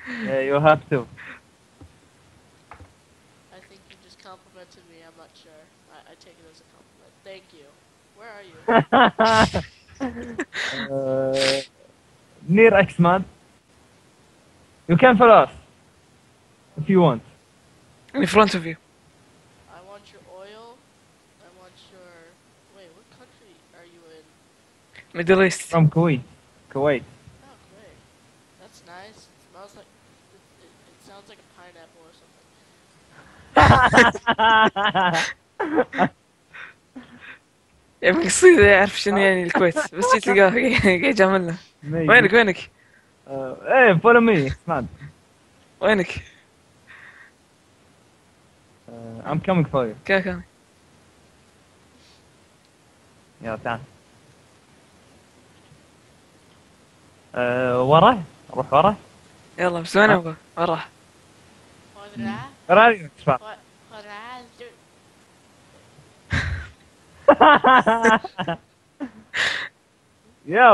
Yeah, you have to. I think you just complimented me. I'm not sure. I take it as a compliment. Thank you. Where are you? uh, near X-Man. You can follow us if you want. In front of you. I want your oil. I want your. Wait, what country are you in? Middle East. From Kuwait. Kuwait. Oh, great. That's nice. It smells like. It sounds like a pineapple or something. يا ابني قصيدة يعرف شنو يعني الكويت بس جيت تلقاه قاعد جاملنا. Maybe. وينك؟ Hey, follow me, X-Man. وينك؟ I'm coming for you. كان يلا تعال. ورا. روح ورا. يلا بس وين ابغى؟ وين راح؟ Hola. Where are you, X-Man? Hola. Yeah.